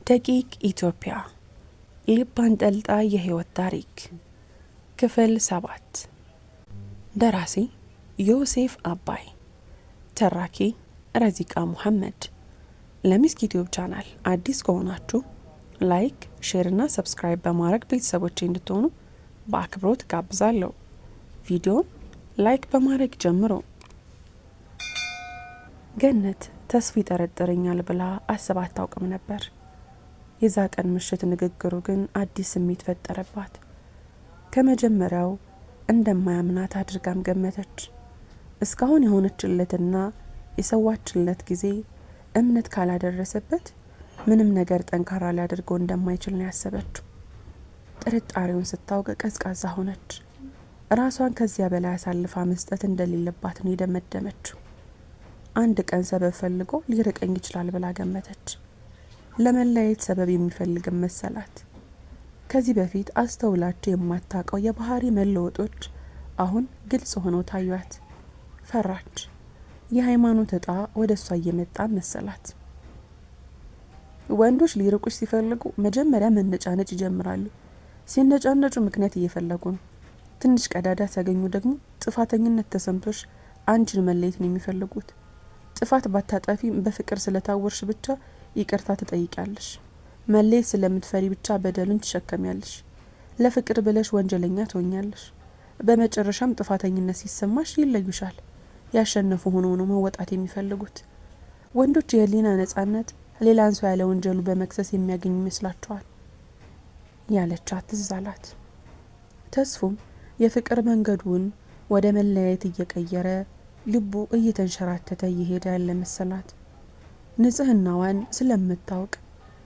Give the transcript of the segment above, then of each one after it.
ደቂቅ ኢትዮጵያ ልብ አንጠልጣይ የህይወት ታሪክ ክፍል 7 ደራሲ ዮሴፍ አባይ ተራኪ ረዚቃ ሙሐመድ ለሚስክ ዩቲዩብ ቻናል አዲስ ከሆናችሁ ላይክ ሼር እና ሰብስክራይብ በማድረግ ቤተሰቦቼ እንድትሆኑ በአክብሮት ጋብዛለሁ። ቪዲዮን ላይክ በማድረግ ጀምሮ ገነት ተስፋ ይጠረጥረኛል ብላ አስባ አታውቅም ነበር። የዛ ቀን ምሽት ንግግሩ ግን አዲስ ስሜት ፈጠረባት። ከመጀመሪያው እንደማያምናት አድርጋም ገመተች። እስካሁን የሆነችለትና የሰዋችለት ጊዜ እምነት ካላደረሰበት ምንም ነገር ጠንካራ ሊያደርገው እንደማይችል ነው ያሰበችው። ጥርጣሬውን ስታውቅ ቀዝቃዛ ሆነች። ራሷን ከዚያ በላይ አሳልፋ መስጠት እንደሌለባት ነው የደመደመችው። አንድ ቀን ሰበብ ፈልጎ ሊርቀኝ ይችላል ብላ ገመተች። ለመለየት ሰበብ የሚፈልግም መሰላት። ከዚህ በፊት አስተውላቸው የማታውቀው የባህሪ መለወጦች አሁን ግልጽ ሆነው ታዩት። ፈራች። የሃይማኖት እጣ ወደ እሷ እየመጣ መሰላት። ወንዶች ሊርቁሽ ሲፈልጉ መጀመሪያ መነጫነጭ ይጀምራሉ። ሲነጫነጩ ምክንያት እየፈለጉ ነው። ትንሽ ቀዳዳ ሲያገኙ ደግሞ ጥፋተኝነት ተሰምቶሽ አንቺን መለየት ነው የሚፈልጉት። ጥፋት ባታጠፊ በፍቅር ስለታወርሽ ብቻ ይቅርታ ትጠይቂያለሽ። መለየት ስለምትፈሪ ብቻ በደሉን ትሸከሚያለሽ። ለፍቅር ብለሽ ወንጀለኛ ትሆኛለሽ። በመጨረሻም ጥፋተኝነት ሲሰማሽ ይለዩሻል። ያሸነፉ ሆኖ ነው መወጣት የሚፈልጉት። ወንዶች የህሊና ነጻነት ሌላን ሰው ያለ ወንጀሉ በመክሰስ የሚያገኝ ይመስላቸዋል ያለቻት ትዝ አላት። ተስፉም የፍቅር መንገዱን ወደ መለያየት እየቀየረ ልቡ እየተንሸራተተ እየሄደ ያለ መሰላት። ንጽህናዋን ስለምታውቅ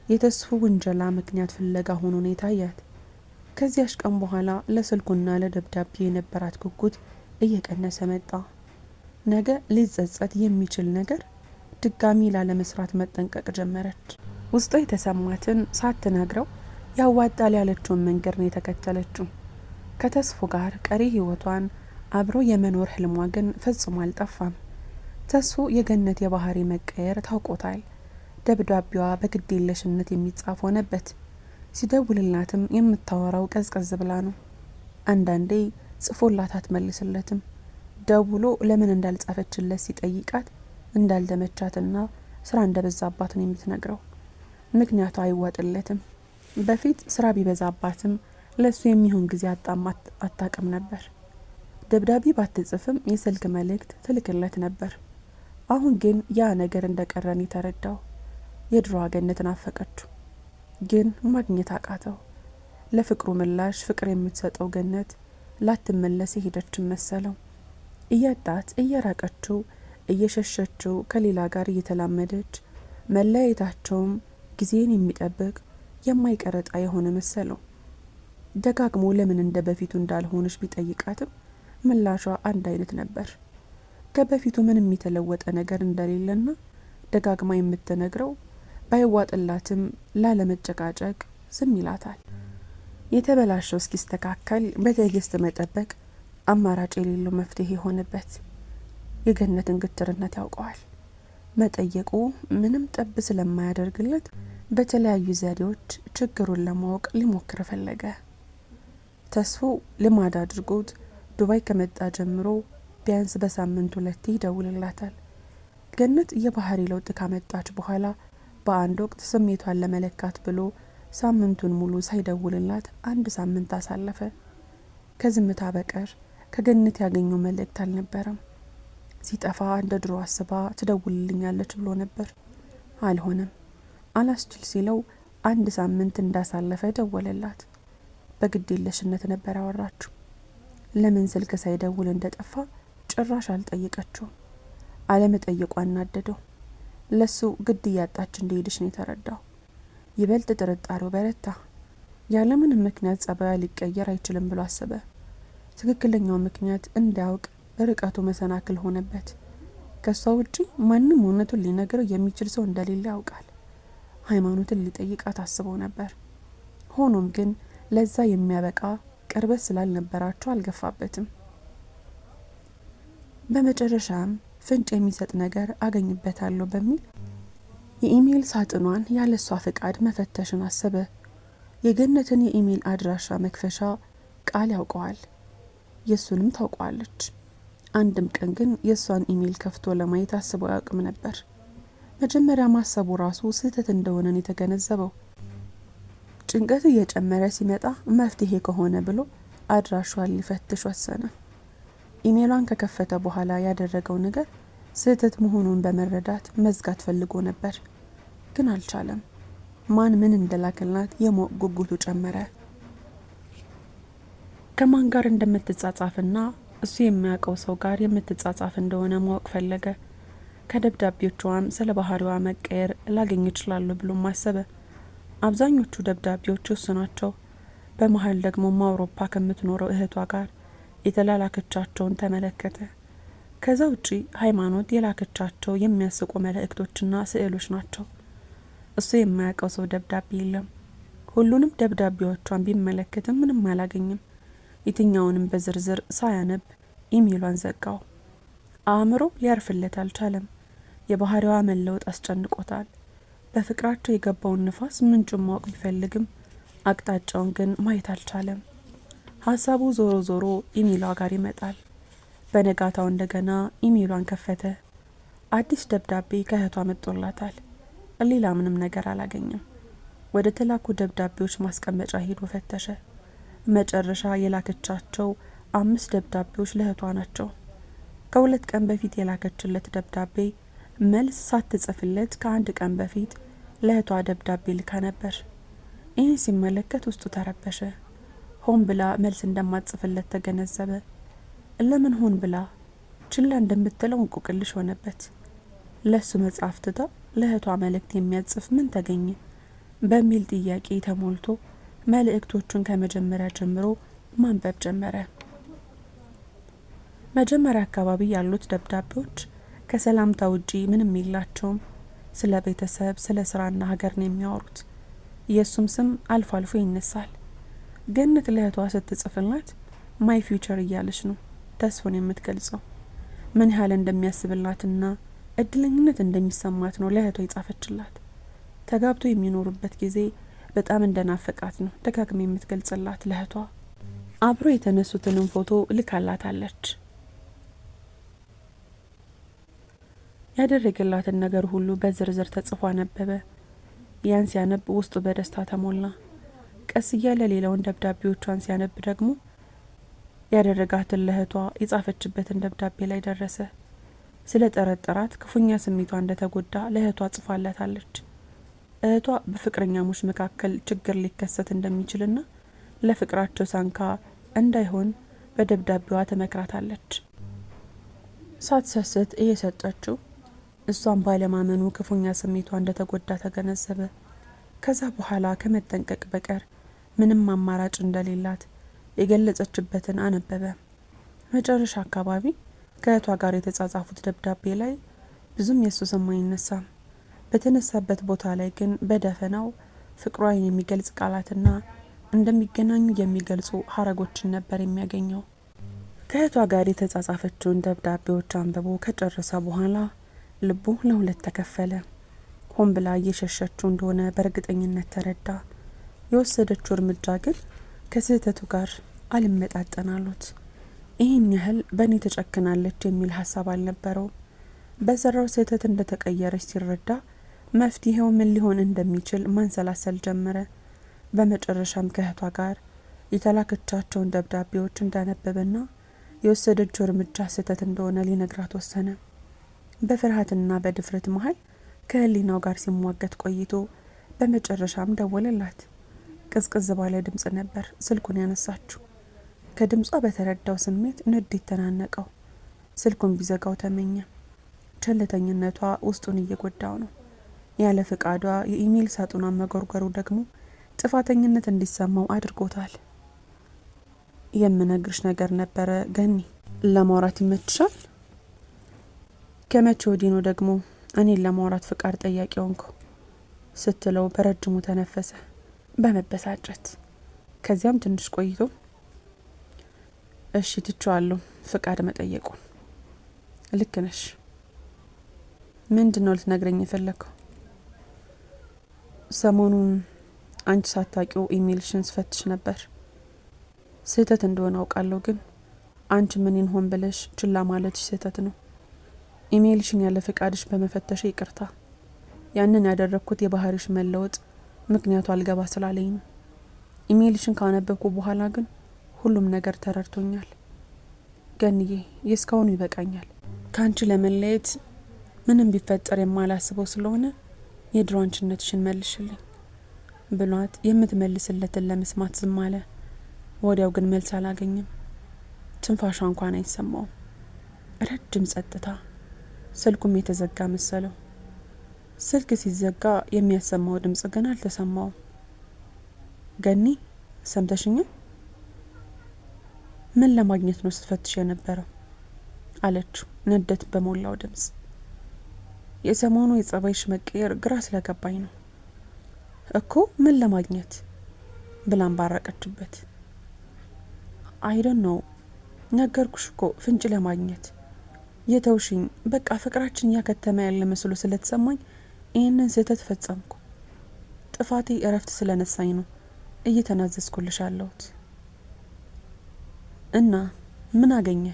የተስፉ ውንጀላ ምክንያት ፍለጋ ሆኖ ነው የታያት። ከዚያሽ ቀን በኋላ ለስልኩና ለደብዳቤ የነበራት ጉጉት እየቀነሰ መጣ። ነገ ሊጸጸት የሚችል ነገር ድጋሚ ላለመስራት መጠንቀቅ ጀመረች። ውስጧ የተሰማትን ሳትነግረው ያዋጣል ያለችውን መንገድ ነው የተከተለችው። ከተስፉ ጋር ቀሪ ህይወቷን አብሮ የመኖር ህልሟ ግን ፈጽሞ አልጠፋም። ተስፉ የገነት የባህሪ መቀየር ታውቆታል። ደብዳቤዋ በግዴለሽነት የሚጻፍ ሆነበት። ሲደውልላትም የምታወራው ቀዝቀዝ ብላ ነው። አንዳንዴ ጽፎላት አትመልስለትም። ደውሎ ለምን እንዳልጻፈችለት ሲጠይቃት እንዳልተመቻትና ስራ እንደበዛባት ነው የምትነግረው። ምክንያቱ አይዋጥለትም። በፊት ስራ ቢበዛባትም ለሱ የሚሆን ጊዜ አታቅም ነበር። ደብዳቤ ባትጽፍም የስልክ መልእክት ትልክለት ነበር። አሁን ግን ያ ነገር እንደቀረን የተረዳው። የድሮዋ ገነት ናፈቀችው፣ ግን ማግኘት አቃተው። ለፍቅሩ ምላሽ ፍቅር የምትሰጠው ገነት ላትመለስ የሄደችን መሰለው። እያጣት እየራቀችው እየሸሸችው ከሌላ ጋር እየተላመደች መለያየታቸውም ጊዜን የሚጠብቅ የማይቀረጣ የሆነ መሰለው። ደጋግሞ ለምን እንደ በፊቱ እንዳልሆነች ቢጠይቃትም ምላሿ አንድ አይነት ነበር። ከበፊቱ ምንም የተለወጠ ነገር እንደሌለና ደጋግማ የምትነግረው ባይዋጥላትም ላለመጨቃጨቅ ዝም ይላታል። የተበላሸው እስኪስተካከል በትዕግስት መጠበቅ አማራጭ የሌለው መፍትሄ ሆነበት። የገነትን ግትርነት ያውቀዋል። መጠየቁ ምንም ጠብ ስለማያደርግለት በተለያዩ ዘዴዎች ችግሩን ለማወቅ ሊሞክር ፈለገ። ተስፉ ልማድ አድርጎት ዱባይ ከመጣ ጀምሮ ቢያንስ በሳምንት 2 ይደውልላታል። ገነት የባህሪ ለውጥ ካመጣች በኋላ በአንድ ወቅት ስሜቷን ለመለካት ብሎ ሳምንቱን ሙሉ ሳይደውልላት አንድ ሳምንት አሳለፈ። ከዝምታ በቀር ከገነት ያገኘው መልእክት አልነበረም። ሲጠፋ እንደ ድሮ አስባ ትደውልልኛለች ብሎ ነበር። አልሆነም። አላስችል ሲለው አንድ ሳምንት እንዳሳለፈ ደወለላት። በግዴለሽነት ነበር ያወራችው። ለምን ስልክ ሳይደውል እንደጠፋ ጭራሽ አልጠየቀችውም። አለመጠየቁ አናደደው። ለሱ ግድ እያጣች እንደሄደች ነው የተረዳው። ይበልጥ ጥርጣሬው በረታ። ያለምንም ምክንያት ጸባያ ሊቀየር አይችልም ብሎ አሰበ። ትክክለኛው ምክንያት እንዲያውቅ ርቀቱ መሰናክል ሆነበት። ከሷ ውጪ ማንም እውነቱን ሊነግረው የሚችል ሰው እንደሌለ ያውቃል። ሃይማኖትን ሊጠይቃት አስቦ ነበር። ሆኖም ግን ለዛ የሚያበቃ ቅርበት ስላልነበራቸው አልገፋበትም። በመጨረሻም ፍንጭ የሚሰጥ ነገር አገኝበታለሁ በሚል የኢሜል ሳጥኗን ያለሷ ፍቃድ መፈተሽን አሰበ። የገነትን የኢሜል አድራሻ መክፈሻ ቃል ያውቀዋል፣ የሱንም ታውቀዋለች። አንድም ቀን ግን የሷን ኢሜል ከፍቶ ለማየት አስበው ያውቅም ነበር። መጀመሪያ ማሰቡ ራሱ ስህተት እንደሆነን የተገነዘበው። ጭንቀቱ እየጨመረ ሲመጣ መፍትሄ ከሆነ ብሎ አድራሿን ሊፈትሽ ወሰነ። ኢሜሏን ከከፈተ በኋላ ያደረገው ነገር ስህተት መሆኑን በመረዳት መዝጋት ፈልጎ ነበር፣ ግን አልቻለም። ማን ምን እንደላከላት የማወቅ ጉጉቱ ጨመረ። ከማን ጋር እንደምትጻጻፍና እሱ የሚያውቀው ሰው ጋር የምትጻጻፍ እንደሆነ ማወቅ ፈለገ። ከደብዳቤዎቿም ስለ ባህሪዋ መቀየር ላገኝ ይችላሉ ብሎ ማሰበ። አብዛኞቹ ደብዳቤዎች እሱ ናቸው። በመሀል ደግሞ አውሮፓ ከምትኖረው እህቷ ጋር የተላላከቻቸውን ተመለከተ። ከዛ ውጪ ሃይማኖት የላከቻቸው የሚያስቁ መልእክቶችና ስዕሎች ናቸው። እሱ የማያውቀው ሰው ደብዳቤ የለም። ሁሉንም ደብዳቤዎቿን ቢመለከትም ምንም አላገኝም። የትኛውንም በዝርዝር ሳያነብ ኢሜሏን ዘጋው። አእምሮ ሊያርፍለት አልቻለም። የባህሪዋ መለወጥ አስጨንቆታል። በፍቅራቸው የገባውን ንፋስ ምንጩን ማወቅ ቢፈልግም አቅጣጫውን ግን ማየት አልቻለም። ሀሳቡ ዞሮ ዞሮ ኢሜሏ ጋር ይመጣል። በነጋታው እንደገና ኢሜሏን ከፈተ። አዲስ ደብዳቤ ከእህቷ መጥቶላታል። ሌላ ምንም ነገር አላገኘም። ወደ ተላኩ ደብዳቤዎች ማስቀመጫ ሄዶ ፈተሸ። መጨረሻ የላከቻቸው 5 ደብዳቤዎች ለእህቷ ናቸው። ከ2 ቀን በፊት የላከችለት ደብዳቤ መልስ ሳትጽፍለት ከ1 ቀን በፊት ለእህቷ ደብዳቤ ልካ ነበር። ይህን ሲመለከት ውስጡ ተረበሸ። ሆን ብላ መልስ እንደማትጽፍለት ተገነዘበ። ለምን ሆን ብላ ችላ እንደምትለው እንቆቅልሽ ሆነበት። ለሱ መጽሐፍ ትታ ለእህቷ መልእክት የሚያጽፍ ምን ተገኘ በሚል ጥያቄ ተሞልቶ መልእክቶቹን ከመጀመሪያ ጀምሮ ማንበብ ጀመረ። መጀመሪያ አካባቢ ያሉት ደብዳቤዎች ከሰላምታ ውጪ ምንም የላቸውም። ስለ ቤተሰብ፣ ስለ ስራና ሀገር ነው የሚያወሩት። የሱም ስም አልፎ አልፎ ይነሳል። ገነት ለእህቷ ስትጽፍላት ማይ ፊውቸር እያለች ነው ተስፋን የምትገልጸው። ምን ያህል እንደሚያስብላትና እድለኝነት እንደሚሰማት ነው ለእህቷ የጻፈችላት። ተጋብቶ የሚኖሩበት ጊዜ በጣም እንደናፈቃት ነው ደጋግማ የምትገልጽላት ለእህቷ። አብሮ የተነሱትንም ፎቶ ልካላታለች። ያደረገላትን ነገር ሁሉ በዝርዝር ተጽፎ አነበበ። ያን ሲያነብ ውስጡ በደስታ ተሞላ። ቀስ እያለ ሌላውን ደብዳቤዎቿን ሲያነብ ደግሞ ያደረጋትን ለእህቷ የጻፈችበትን ደብዳቤ ላይ ደረሰ። ስለ ጠረጠራት ክፉኛ ስሜቷ እንደተጎዳ ለእህቷ ጽፋላታለች። እህቷ በፍቅረኛሞች መካከል ችግር ሊከሰት እንደሚችልና ለፍቅራቸው ሳንካ እንዳይሆን በደብዳቤዋ ተመክራታለች። ሳትሰስት እየሰጠችው እሷን ባለማመኑ ክፉኛ ስሜቷ እንደተጎዳ ተገነዘበ። ከዛ በኋላ ከመጠንቀቅ በቀር ምንም አማራጭ እንደሌላት የገለጸችበትን አነበበ። መጨረሻ አካባቢ ከእህቷ ጋር የተጻጻፉት ደብዳቤ ላይ ብዙም የሱ ስም አይነሳም። በተነሳበት ቦታ ላይ ግን በደፈናው ፍቅሯን የሚገልጽ ቃላትና እንደሚገናኙ የሚገልጹ ሀረጎችን ነበር የሚያገኘው። ከእህቷ ጋር የተጻጻፈችውን ደብዳቤዎች አንብቦ ከጨረሰ በኋላ ልቡ ለሁለት ተከፈለ። ሆን ብላ እየሸሸችው እንደሆነ በእርግጠኝነት ተረዳ። የወሰደችው እርምጃ ግን ከስህተቱ ጋር አልመጣጠናሉት። ይህን ያህል በእኔ ተጨክናለች የሚል ሀሳብ አልነበረውም። በሰራው ስህተት እንደተቀየረች ሲረዳ መፍትሄው ምን ሊሆን እንደሚችል ማንሰላሰል ጀመረ። በመጨረሻም ከእህቷ ጋር የተላከቻቸውን ደብዳቤዎች እንዳነበበና የወሰደችው እርምጃ ስህተት እንደሆነ ሊነግራት ወሰነ። በፍርሃትና በድፍረት መሀል ከህሊናው ጋር ሲሟገት ቆይቶ በመጨረሻም ደወለላት። ቅዝቅዝ ባለ ድምጽ ነበር ስልኩን ያነሳችው። ከድምጿ በተረዳው ስሜት ንዴት ተናነቀው። ስልኩን ቢዘጋው ተመኘ። ቸልተኝነቷ ውስጡን እየጎዳው ነው። ያለ ፍቃዷ የኢሜል ሳጥኗን መጎርጎሩ ደግሞ ጥፋተኝነት እንዲሰማው አድርጎታል። የምነግርሽ ነገር ነበረ ገኒ፣ ለማውራት ይመችሻል? ከመቼ ወዲህ ነው ደግሞ እኔን ለማውራት ፍቃድ ጠያቂ ሆንኩ? ስትለው በረጅሙ ተነፈሰ በመበሳጨት። ከዚያም ትንሽ ቆይቶ እሺ ትቼዋለሁ ፍቃድ መጠየቁን። ልክ ነሽ። ምንድነው ልትነግረኝ የፈለከው? ሰሞኑን አንቺ ሳታውቂው ኢሜልሽን ስፈትሽ ነበር። ስህተት እንደሆነ አውቃለሁ፣ ግን አንቺ ምንን ሆን ብለሽ ችላ ማለትሽ ስህተት ነው። ኢሜልሽን ያለ ፈቃድሽ በመፈተሽ ይቅርታ። ያንን ያደረግኩት የባህሪሽ መለወጥ ምክንያቱ አልገባ ስላለኝ ነው። ኢሜልሽን ካነበብኩ በኋላ ግን ሁሉም ነገር ተረድቶኛል። ገንዬ፣ የእስካሁኑ ይበቃኛል። ከአንቺ ለመለየት ምንም ቢፈጠር የማላስበው ስለሆነ የድሮ አንቺነትሽን መልሽልኝ ብሏት የምትመልስለትን ለመስማት ዝም አለ። ወዲያው ግን መልስ አላገኝም። ትንፋሿ እንኳን አይሰማውም። ረጅም ጸጥታ። ስልኩም የተዘጋ መሰለው። ስልክ ሲዘጋ የሚያሰማው ድምጽ ግን አልተሰማውም። ገኒ፣ ሰምተሽኛል? ምን ለማግኘት ነው ስትፈትሽ የነበረው? አለችው ንዴት በሞላው ድምጽ። የሰሞኑ የጸባይሽ መቀየር ግራ ስለገባኝ ነው እኮ። ምን ለማግኘት ብላን ባረቀችበት። አይደን ነው ነገርኩሽ እኮ፣ ፍንጭ ለማግኘት። የተውሽኝ በቃ ፍቅራችን እያከተመ ያለ መስሎ ስለተሰማኝ ይህንን ስህተት ፈጸምኩ። ጥፋቴ እረፍት ስለነሳኝ ነው እየተናዘዝኩልሽ አለሁት። እና ምን አገኘ?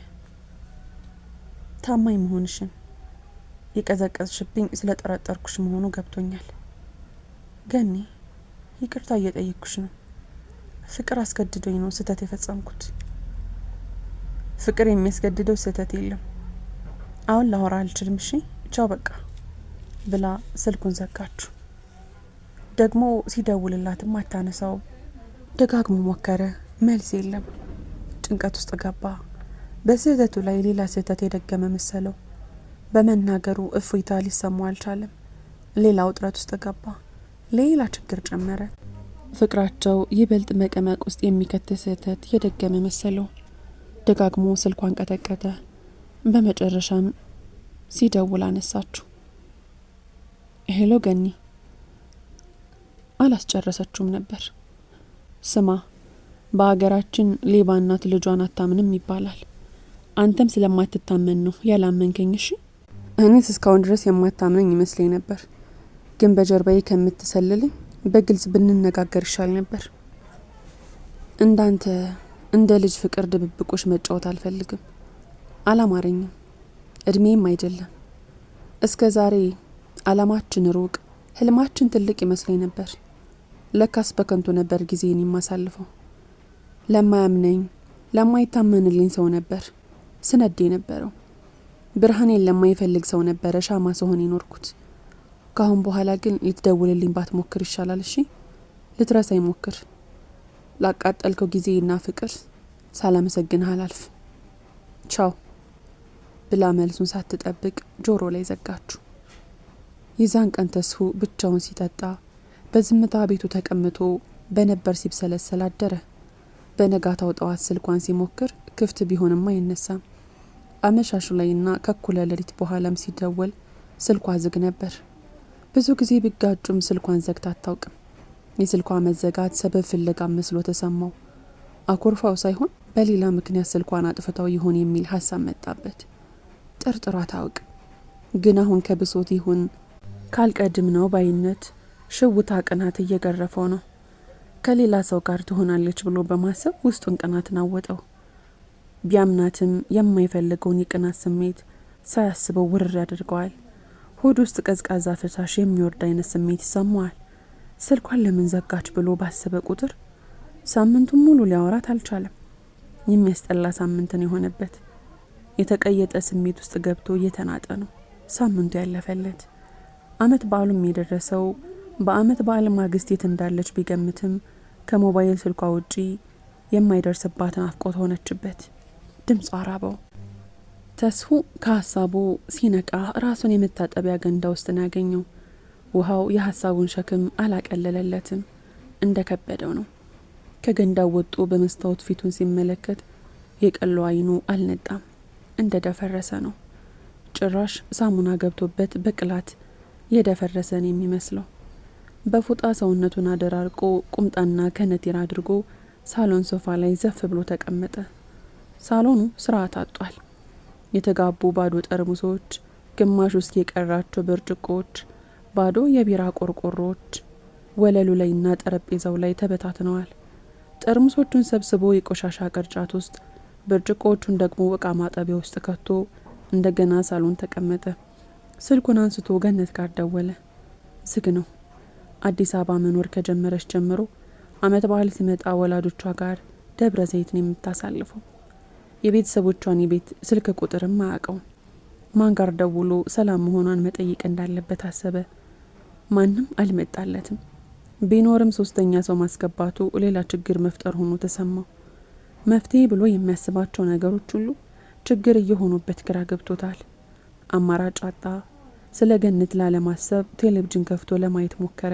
ታማኝ መሆንሽን። የቀዘቀዝሽብኝ ስለጠረጠርኩሽ መሆኑ ገብቶኛል። ገኒ፣ ይቅርታ እየጠየቅኩሽ ነው። ፍቅር አስገድዶኝ ነው ስህተት የፈጸምኩት። ፍቅር የሚያስገድደው ስህተት የለም። አሁን ላወራ አልችልም። እሺ ቻው በቃ ብላ ስልኩን ዘጋችሁ። ደግሞ ሲደውልላትም አታነሳው። ደጋግሞ ሞከረ፣ መልስ የለም። ጭንቀት ውስጥ ገባ። በስህተቱ ላይ ሌላ ስህተት የደገመ መሰለው። በመናገሩ እፎይታ ሊሰማው አልቻለም። ሌላ ውጥረት ውስጥ ገባ። ሌላ ችግር ጨመረ። ፍቅራቸው ይበልጥ መቀመቅ ውስጥ የሚከት ስህተት የደገመ መሰለው። ደጋግሞ ስልኳን ቀጠቀጠ። በመጨረሻም ሲደውል አነሳችሁ። ሄሎ ገኒ። አላስጨረሰችውም ነበር። ስማ፣ በሀገራችን ሌባ እናት ልጇን አታምንም ይባላል። አንተም ስለማትታመን ነው ያላመንከኝ። እሺ፣ እኔስ እስካሁን ድረስ የማታምነኝ ይመስለኝ ነበር፣ ግን በጀርባዬ ከምትሰልልኝ በግልጽ ብንነጋገር ይሻል ነበር። እንዳንተ እንደ ልጅ ፍቅር ድብብቆሽ መጫወት አልፈልግም። አላማረኝም፣ እድሜም አይደለም። እስከ ዛሬ አላማችን ሩቅ፣ ህልማችን ትልቅ ይመስለኝ ነበር። ለካስ በከንቱ ነበር ጊዜን የማሳልፈው። ለማያምነኝ ለማይታመንልኝ ሰው ነበር ስነዴ ነበረው። ብርሃኔን ለማይፈልግ ሰው ነበረ ሻማ ስሆን ይኖርኩት። ካሁን በኋላ ግን ልትደውልልኝ ባትሞክር ይሻላል። እሺ፣ ልትረሳኝ ሞክር። ላቃጠልከው ጊዜና ፍቅር ሳላመሰግንህ አላልፍ። ቻው ብላ መልሱን ሳትጠብቅ ጆሮ ላይ ዘጋችሁ። የዛን ቀን ተስፉ ብቻውን ሲጠጣ በዝምታ ቤቱ ተቀምጦ በነበር ሲብሰለሰል አደረ። በነጋታው ጠዋት ስልኳን ሲሞክር ክፍት ቢሆንም አይነሳም። አመሻሹ ላይና ከኩለ ሌሊት በኋላም ሲደወል ስልኳ ዝግ ነበር። ብዙ ጊዜ ቢጋጩም ስልኳን ዘግታ አታውቅም። የስልኳ መዘጋት ሰበብ ፍለጋ መስሎ ተሰማው። አኮርፋው ሳይሆን በሌላ ምክንያት ስልኳን አጥፍታው ይሆን የሚል ሀሳብ መጣበት። ጠርጥሯ ታውቅ፣ ግን አሁን ከብሶት ይሁን ካልቀድም ነው ባይነት ሽውታ ቅናት እየገረፈው ነው። ከሌላ ሰው ጋር ትሆናለች ብሎ በማሰብ ውስጡን ቅናትን አወጠው። ቢያምናትም የማይፈልገውን የቅናት ስሜት ሳያስበው ውርር ያደርገዋል። ሆድ ውስጥ ቀዝቃዛ ፈሳሽ የሚወርድ አይነት ስሜት ይሰማዋል። ስልኳን ለምን ዘጋች ብሎ ባሰበ ቁጥር ሳምንቱን ሙሉ ሊያወራት አልቻለም። የሚያስጠላ ሳምንትን የሆነበት የተቀየጠ ስሜት ውስጥ ገብቶ እየተናጠ ነው። ሳምንቱ ያለፈለት። አመት በዓሉም የደረሰው በአመት በዓል ማግስት የት እንዳለች ቢገምትም ከሞባይል ስልኳ ውጪ የማይደርስባት ናፍቆት ሆነችበት። ድምጿ አራበው። ተስፉ ከሀሳቡ ሲነቃ ራሱን የመታጠቢያ ገንዳ ውስጥ ነው ያገኘው። ውሃው የሀሳቡን ሸክም አላቀለለለትም፣ እንደከበደው ነው። ከገንዳው ወጡ በመስታወት ፊቱን ሲመለከት የቀለው አይኑ አልነጣም፣ እንደደፈረሰ ነው። ጭራሽ ሳሙና ገብቶበት በቅላት የደፈረሰን የሚመስለው። በፉጣ ሰውነቱን አደራርቆ ቁምጣና ከነቲር አድርጎ ሳሎን ሶፋ ላይ ዘፍ ብሎ ተቀመጠ። ሳሎኑ ስርዓት አጧል። የተጋቡ ባዶ ጠርሙሶች፣ ግማሽ ውስጥ የቀራቸው ብርጭቆች፣ ባዶ የቢራ ቆርቆሮች፣ ወለሉ ላይና ጠረጴዛው ላይ ተበታትነዋል። ጠርሙሶቹን ሰብስቦ የቆሻሻ ቅርጫት ውስጥ፣ ብርጭቆዎቹን ደግሞ እቃ ማጠቢያ ውስጥ ከቶ እንደገና ሳሎን ተቀመጠ። ስልኩን አንስቶ ገነት ጋር ደወለ። ዝግ ነው። አዲስ አበባ መኖር ከጀመረች ጀምሮ አመት በዓል ሲመጣ ወላጆቿ ጋር ደብረ ዘይት ነው የምታሳልፈው። የቤተሰቦቿን የቤት ስልክ ቁጥርም አያውቀውም። ማን ጋር ደውሎ ሰላም መሆኗን መጠየቅ እንዳለበት አሰበ። ማንም አልመጣለትም። ቢኖርም ሶስተኛ ሰው ማስገባቱ ሌላ ችግር መፍጠር ሆኖ ተሰማው። መፍትሄ ብሎ የሚያስባቸው ነገሮች ሁሉ ችግር እየሆኑበት ግራ ገብቶታል። አማራጭ አጣ። ስለ ገነት ላለማሰብ ቴሌቪዥን ከፍቶ ለማየት ሞከረ።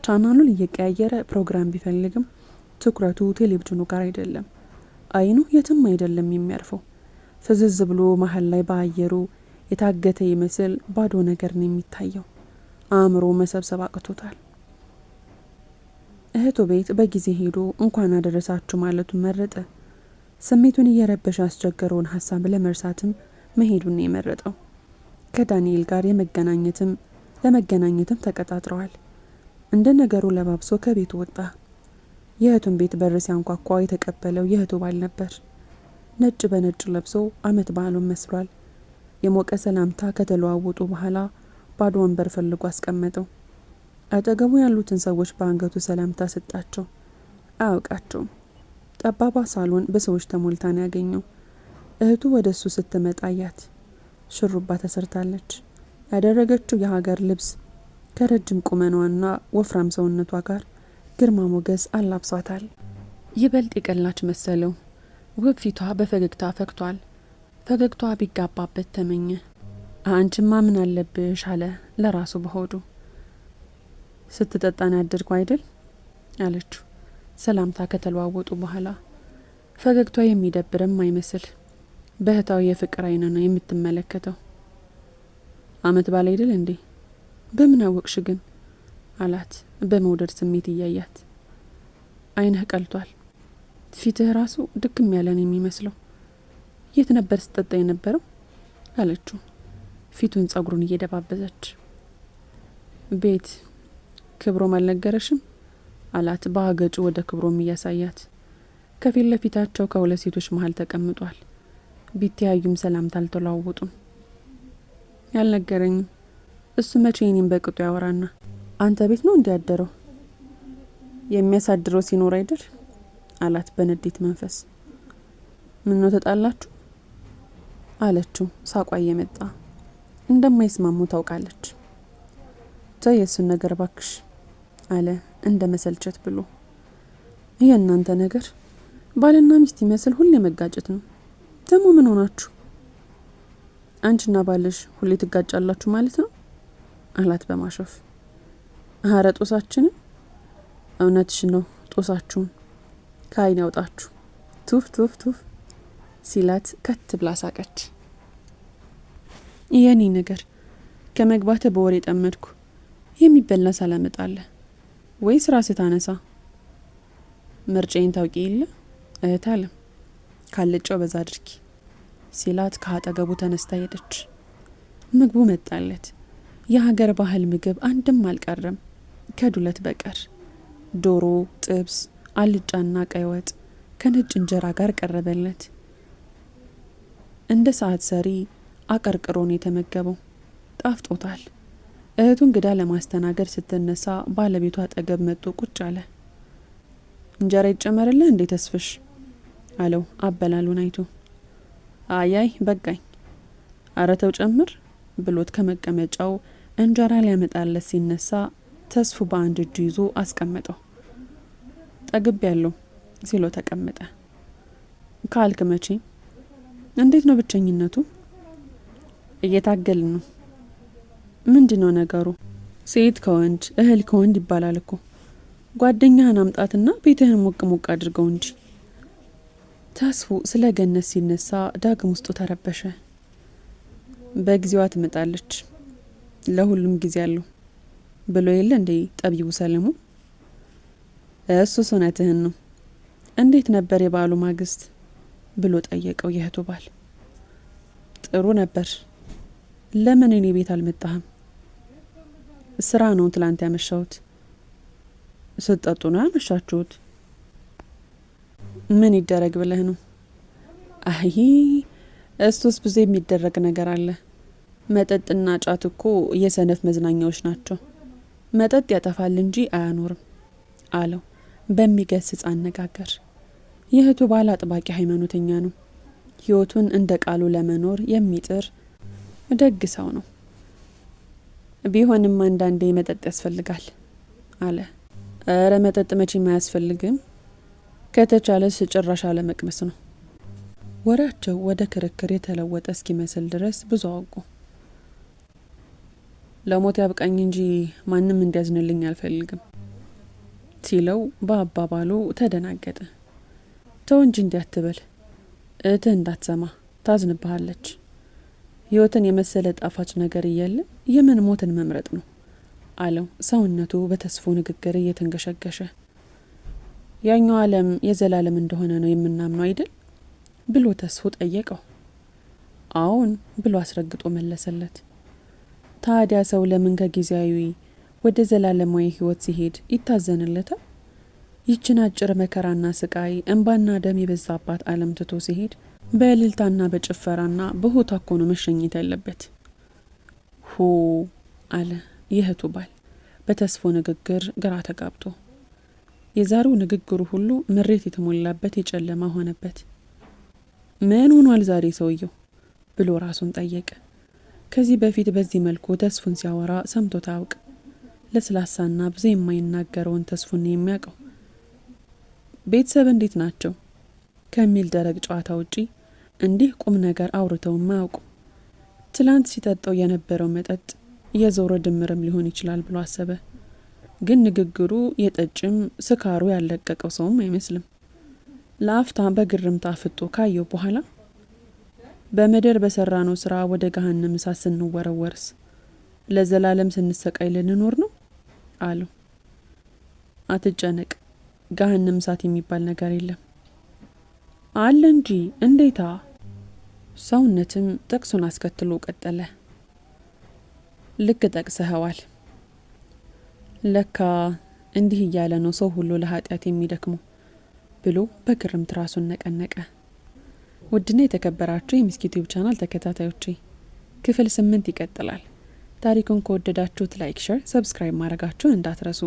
ቻናሉን እየቀያየረ ፕሮግራም ቢፈልግም ትኩረቱ ቴሌቪዥኑ ጋር አይደለም። አይኑ የትም አይደለም የሚያርፈው። ፍዝዝ ብሎ መሀል ላይ በአየሩ የታገተ ይመስል ባዶ ነገር ነው የሚታየው። አእምሮ መሰብሰብ አቅቶታል። እህቱ ቤት በጊዜ ሄዶ እንኳን አደረሳችሁ ማለቱን መረጠ። ስሜቱን እየረበሸ ያስቸገረውን ሀሳብ ለመርሳትም መሄዱን የመረጠው። ከዳንኤል ጋር ለመገናኘትም ተቀጣጥረዋል። እንደ ነገሩ ለባብሶ ከቤቱ ወጣ። የእህቱን ቤት በር ሲያንኳኳ የተቀበለው የእህቱ ባል ነበር። ነጭ በነጭ ለብሶ አመት በዓሉን መስሏል። የሞቀ ሰላምታ ከተለዋወጡ በኋላ ባዶ ወንበር ፈልጎ አስቀመጠው። አጠገቡ ያሉትን ሰዎች በአንገቱ ሰላምታ ሰጣቸው። አያውቃቸውም። ጠባባ ሳሎን በሰዎች ተሞልታን ያገኘው። እህቱ ወደ እሱ ስትመጣ አያት። ሽሩባ ተሰርታለች። ያደረገችው የሀገር ልብስ ከረጅም ቁመኗና ወፍራም ሰውነቷ ጋር ግርማ ሞገስ አላብሷታል። ይበልጥ የቀላች መሰለው። ውብ ፊቷ በፈገግታ ፈክቷል። ፈገግቷ ቢጋባበት ተመኘ። አንቺማ ምን አለብሽ አለ ለራሱ በሆዱ። ስትጠጣን ያደርጉ አይደል አለችው ሰላምታ ከተለዋወጡ በኋላ። ፈገግቷ የሚደብርም አይመስል በእህታዊ የፍቅር አይን ነው የምትመለከተው። አመት ባል አይደል እንዴ? በምን አወቅሽ ግን አላት በመውደድ ስሜት እያያት። አይንህ ቀልቷል። ፊትህ ራሱ ድክም ያለን የሚመስለው። የት ነበር ስጠጣ የነበረው አለችው ፊቱን ጸጉሩን እየደባበዘች። ቤት ክብሮም አልነገረሽም አላት በአገጩ ወደ ክብሮም እያሳያት። ከፊት ለፊታቸው ከሁለት ሴቶች መሀል ተቀምጧል። ቢተያዩም ሰላምታ አልተለዋወጡም። ያልነገረኝም እሱ መቼ እኔን በቅጡ ያወራና አንተ ቤት ነው እንዲያደረው የሚያሳድረው ሲኖር አይደል አላት በንዴት መንፈስ። ምን ነው ተጣላችሁ አለችው ሳቋ እየመጣ። እንደማይስማሙ ታውቃለች። ተይ የሱን ነገር ባክሽ አለ እንደ መሰልቸት ብሎ። የእናንተ ነገር ባልና ሚስት ይመስል ሁሌ መጋጨት ነው። ደግሞ ምን ሆናችሁ? አንቺና ባልሽ ሁሌ ትጋጫላችሁ ማለት ነው አላት በማሾፍ። አረ ጦሳችንን። እውነትሽ ነው ጦሳችሁን ከአይን ያውጣችሁ ቱፍ ቱፍ ቱፍ ሲላት ከት ብላ ሳቀች። የኔ ነገር ከመግባት በወሬ ጠመድኩ። የሚበላ ሳላመጣለ ወይስ ራስህ ታነሳ? ምርጫዬን ታውቂ የለ እህት አለም ካልጫው በዛ አድርጊ ሲላት ከአጠገቡ ተነስታ ሄደች። ምግቡ መጣለት። የሀገር ባህል ምግብ አንድም አልቀረም ከዱለት በቀር። ዶሮ፣ ጥብስ፣ አልጫና ቀይ ወጥ ከነጭ እንጀራ ጋር ቀረበለት። እንደ ሰዓት ሰሪ አቀርቅሮን የተመገበው ጣፍጦታል። እህቱ እንግዳ ለማስተናገድ ስትነሳ ባለቤቷ አጠገብ መጥቶ ቁጭ አለ። እንጀራ ይጨመርልህ እንዴ ተስፍሽ አለው አበላሉን አይቶ። አያይ በቃኝ። አረተው ጨምር ብሎት ከመቀመጫው እንጀራ ሊያመጣለት ሲነሳ ተስፉ በአንድ እጁ ይዞ አስቀመጠው። ጠግብ ያለው ሲሎ ተቀመጠ። ካልክ መቼ? እንዴት ነው ብቸኝነቱ? እየታገልን ነው። ምንድነው ነገሩ? ሴት ከወንድ እህል ከወንድ ይባላል እኮ። ጓደኛህን አምጣትና ቤትህን ሞቅ ሞቅ አድርገው እንጂ። ተስፉ ስለ ገነት ሲነሳ ዳግም ውስጡ ተረበሸ። በጊዜዋ ትመጣለች፣ ለሁሉም ጊዜ አለው ብሎ የለ እንዴ ጠቢቡ ሰለሞን? እሱስ እውነትህን ነው። እንዴት ነበር የበዓሉ ማግስት ብሎ ጠየቀው የእህቱ ባል። ጥሩ ነበር። ለምን እኔ ቤት አልመጣህም? ስራ ነው ትላንት ያመሻሁት። ስትጠጡ ነው ያመሻችሁት? ምን ይደረግ ብለህ ነው? አይ እሱስ ብዙ የሚደረግ ነገር አለ። መጠጥና ጫት እኮ የሰነፍ መዝናኛዎች ናቸው። መጠጥ ያጠፋል እንጂ አያኖርም አለው በሚገስጽ አነጋገር። የእህቱ ባል አጥባቂ ሃይማኖተኛ ነው። ህይወቱን እንደ ቃሉ ለመኖር የሚጥር ደግ ሰው ነው። ቢሆንም አንዳንዴ መጠጥ ያስፈልጋል አለ። እረ መጠጥ መቼም አያስፈልግም፣ ከተቻለስ ጭራሽ አለመቅመስ ነው። ወሬያቸው ወደ ክርክር የተለወጠ እስኪመስል ድረስ ብዙ አወቁ። ለሞት ያብቃኝ እንጂ ማንም እንዲያዝንልኝ አልፈልግም ሲለው በአባባሉ ተደናገጠ። ተው እንጂ እንዲያትበል፣ እህትህ እንዳትሰማ ታዝንብሃለች። ህይወትን የመሰለ ጣፋጭ ነገር እያለ የምን ሞትን መምረጥ ነው አለው ሰውነቱ በተስፎ ንግግር እየተንገሸገሸ። ያኛው ዓለም የዘላለም እንደሆነ ነው የምናምነው አይደል ብሎ ተስፎ ጠየቀው። አዎን ብሎ አስረግጦ መለሰለት። ታዲያ ሰው ለምን ከጊዜያዊ ወደ ዘላለማዊ ህይወት ሲሄድ ይታዘንለታል? ይችን አጭር መከራና ስቃይ እንባና ደም የበዛባት ዓለም ትቶ ሲሄድ በእልልታና በጭፈራና በሆታ እኮ ነው መሸኘት ያለበት። ሆ አለ የእህቱ ባል በተስፎ ንግግር ግራ ተጋብቶ። የዛሬው ንግግሩ ሁሉ ምሬት የተሞላበት የጨለማ ሆነበት። ምን ሆኗል ዛሬ ሰውየው ብሎ ራሱን ጠየቀ። ከዚህ በፊት በዚህ መልኩ ተስፉን ሲያወራ ሰምቶት አያውቅ። ለስላሳና ብዙ የማይናገረውን ተስፉን የሚያውቀው። ቤተሰብ እንዴት ናቸው ከሚል ደረቅ ጨዋታ ውጪ እንዲህ ቁም ነገር አውርተው ማያውቁ። ትላንት ሲጠጣው የነበረው መጠጥ የዞረ ድምርም ሊሆን ይችላል ብሎ አሰበ። ግን ንግግሩ የጠጭም ስካሩ ያለቀቀው ሰውም አይመስልም። ለአፍታ በግርምታ ፍጦ ካየው በኋላ በምድር በሰራነው ስራ ወደ ገሃነም እሳት ስንወረወርስ ለዘላለም ስንሰቃይ ልንኖር ነው አለው። አትጨነቅ፣ ገሃነም እሳት የሚባል ነገር የለም አለ እንጂ እንዴታ። ሰውነትም ጥቅሱን አስከትሎ ቀጠለ። ልክ ጠቅሰኸዋል። ለካ እንዲህ እያለ ነው ሰው ሁሉ ለኃጢአት የሚደክመው ብሎ በግርምት ራሱን ነቀነቀ። ውድና የተከበራችሁ የሚስኪ ዩቲዩብ ቻናል ተከታታዮቼ ክፍል 8 ይቀጥላል። ታሪኩን ከወደዳችሁት ላይክ፣ ሼር፣ ሰብስክራይብ ማድረጋችሁን እንዳትረሱ።